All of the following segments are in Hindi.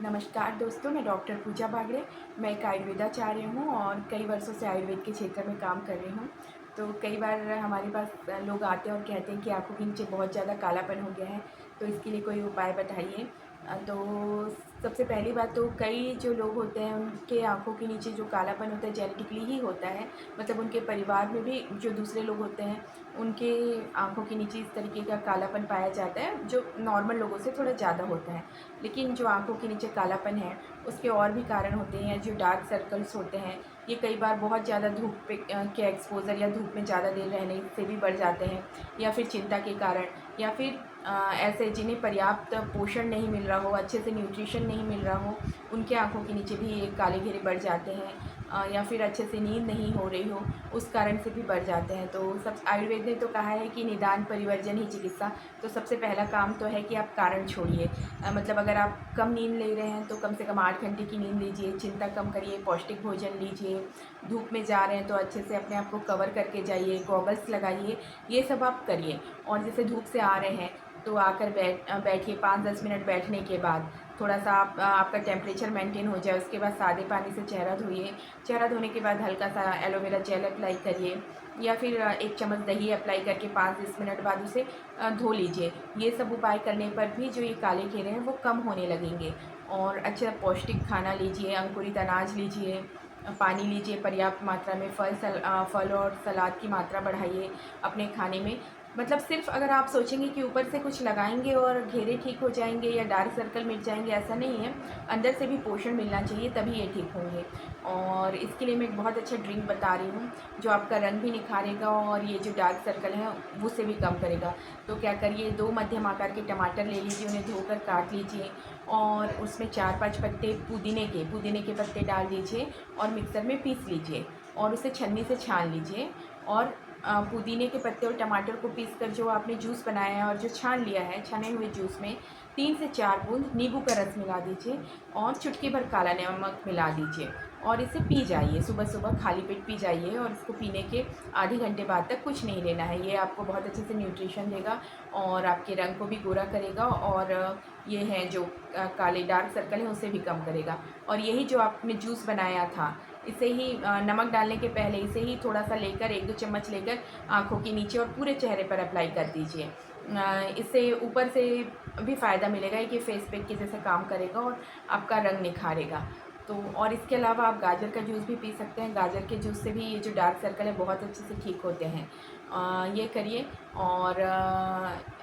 नमस्कार दोस्तों, मैं डॉक्टर पूजा बागड़े। मैं एक आयुर्वेदाचार्य हूँ और कई वर्षों से आयुर्वेद के क्षेत्र में काम कर रही हूँ। तो कई बार हमारे पास लोग आते हैं और कहते हैं कि आँखों के नीचे बहुत ज़्यादा कालापन हो गया है, तो इसके लिए कोई उपाय बताइए। तो सबसे पहली बात तो कई जो लोग होते हैं उनके आँखों के नीचे जो कालापन होता है जेनेटिकली ही होता है। मतलब उनके परिवार में भी जो दूसरे लोग होते हैं उनके आँखों के नीचे इस तरीके का कालापन पाया जाता है, जो नॉर्मल लोगों से थोड़ा ज़्यादा होता है। लेकिन जो आँखों के नीचे कालापन है उसके और भी कारण होते हैं। जो डार्क सर्कल्स होते हैं ये कई बार बहुत ज़्यादा धूप पे के एक्सपोज़र या धूप में ज़्यादा देर रहने से भी बढ़ जाते हैं, या फिर चिंता के कारण, या फिर ऐसे जिन्हें पर्याप्त पोषण नहीं मिल रहा हो, अच्छे से न्यूट्रिशन नहीं मिल रहा हो, उनके आँखों के नीचे भी ये काले घेरे बढ़ जाते हैं। या फिर अच्छे से नींद नहीं हो रही हो उस कारण से भी बढ़ जाते हैं। तो सब आयुर्वेद ने तो कहा है कि निदान परिवर्जन ही चिकित्सा। तो सबसे पहला काम तो है कि आप कारण छोड़िए। मतलब अगर आप कम नींद ले रहे हैं तो कम से कम 8 घंटे की नींद लीजिए, चिंता कम करिए, पौष्टिक भोजन लीजिए, धूप में जा रहे हैं तो अच्छे से अपने आप को कवर करके जाइए, गॉगल्स लगाइए, ये सब आप करिए। और जैसे धूप से आ रहे हैं तो आकर बैठिए, 5-10 मिनट बैठने के बाद थोड़ा सा आपका टेम्परेचर मेंटेन हो जाए, उसके बाद सादे पानी से चेहरा धोइए। चेहरा धोने के बाद हल्का सा एलोवेरा जेल अप्लाई करिए, या फिर 1 चम्मच दही अप्लाई करके 5-10 मिनट बाद उसे धो लीजिए। ये सब उपाय करने पर भी जो ये काले घेरे हैं वो कम होने लगेंगे। और अच्छा पौष्टिक खाना लीजिए, अंकुरित अनाज लीजिए, पानी लीजिए पर्याप्त मात्रा में, फल और सलाद की मात्रा बढ़ाइए अपने खाने में। मतलब सिर्फ अगर आप सोचेंगे कि ऊपर से कुछ लगाएंगे और घेरे ठीक हो जाएंगे या डार्क सर्कल मिट जाएंगे, ऐसा नहीं है। अंदर से भी पोषण मिलना चाहिए तभी ये ठीक होंगे। और इसके लिए मैं एक बहुत अच्छा ड्रिंक बता रही हूँ जो आपका रंग भी निखारेगा और ये जो डार्क सर्कल है उसे भी कम करेगा। तो क्या करिए, 2 मध्यम आकार के टमाटर ले लीजिए, उन्हें धोकर काट लीजिए और उसमें 4-5 पत्ते पुदीने के पत्ते डाल दीजिए और मिक्सर में पीस लीजिए और उसे छन्नी से छान लीजिए। और पुदीने के पत्ते और टमाटर को पीसकर जो आपने जूस बनाया है और जो छान लिया है, छने हुए जूस में 3 से 4 बूंद नींबू का रस मिला दीजिए और चुटकी भर काला नमक मिला दीजिए और इसे पी जाइए। सुबह-सुबह खाली पेट पी जाइए और इसको पीने के आधे घंटे बाद तक कुछ नहीं लेना है। ये आपको बहुत अच्छे से न्यूट्रिशन देगा और आपके रंग को भी गोरा करेगा और ये है जो काले डार्क सर्कल है उसे भी कम करेगा। और यही जो आपने जूस बनाया था, इसे ही नमक डालने के पहले इसे ही थोड़ा सा लेकर 1-2 चम्मच लेकर आँखों के नीचे और पूरे चेहरे पर अप्लाई कर दीजिए। इससे ऊपर से भी फ़ायदा मिलेगा कि फेस पैक के जैसे काम करेगा और आपका रंग निखारेगा। तो और इसके अलावा आप गाजर का जूस भी पी सकते हैं। गाजर के जूस से भी ये जो डार्क सर्कल है बहुत अच्छे से ठीक होते हैं। ये करिए। और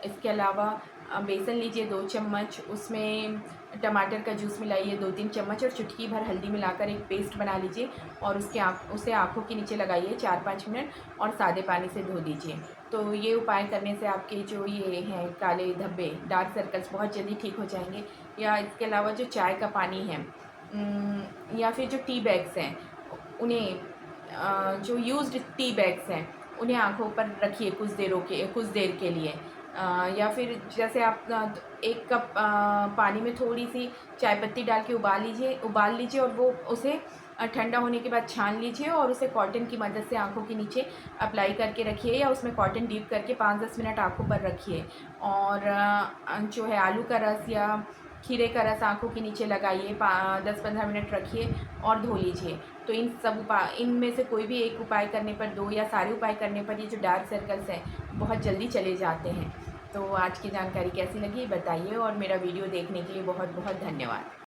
इसके अलावा बेसन लीजिए 2 चम्मच, उसमें टमाटर का जूस मिलाइए 2-3 चम्मच और चुटकी भर हल्दी मिलाकर एक पेस्ट बना लीजिए और उसे आँखों के नीचे लगाइए 4-5 मिनट और सादे पानी से धो दीजिए। तो ये उपाय करने से आपके जो ये हैं काले धब्बे, डार्क सर्कल्स बहुत जल्दी ठीक हो जाएँगे। या इसके अलावा जो चाय का पानी है, या फिर जो टी बैग्स हैं उन्हें, जो यूज्ड टी बैग्स हैं उन्हें आँखों पर रखिए कुछ देर के लिए। या फिर जैसे आप 1 कप पानी में थोड़ी-सी चाय पत्ती डाल के उबाल लीजिए और वो उसे ठंडा होने के बाद छान लीजिए और उसे कॉटन की मदद से आँखों के नीचे अप्लाई करके रखिए या उसमें कॉटन डीप करके 5-10 मिनट आँखों पर रखिए। और जो है आलू का रस या खीरे का रस आँखों के नीचे लगाइए, 10-15 मिनट रखिए और धो लीजिए। तो इनमें से कोई भी एक उपाय करने पर, 2 या सारे उपाय करने पर ये जो डार्क सर्कल्स हैं बहुत जल्दी चले जाते हैं। तो आज की जानकारी कैसी लगी बताइए और मेरा वीडियो देखने के लिए बहुत बहुत धन्यवाद।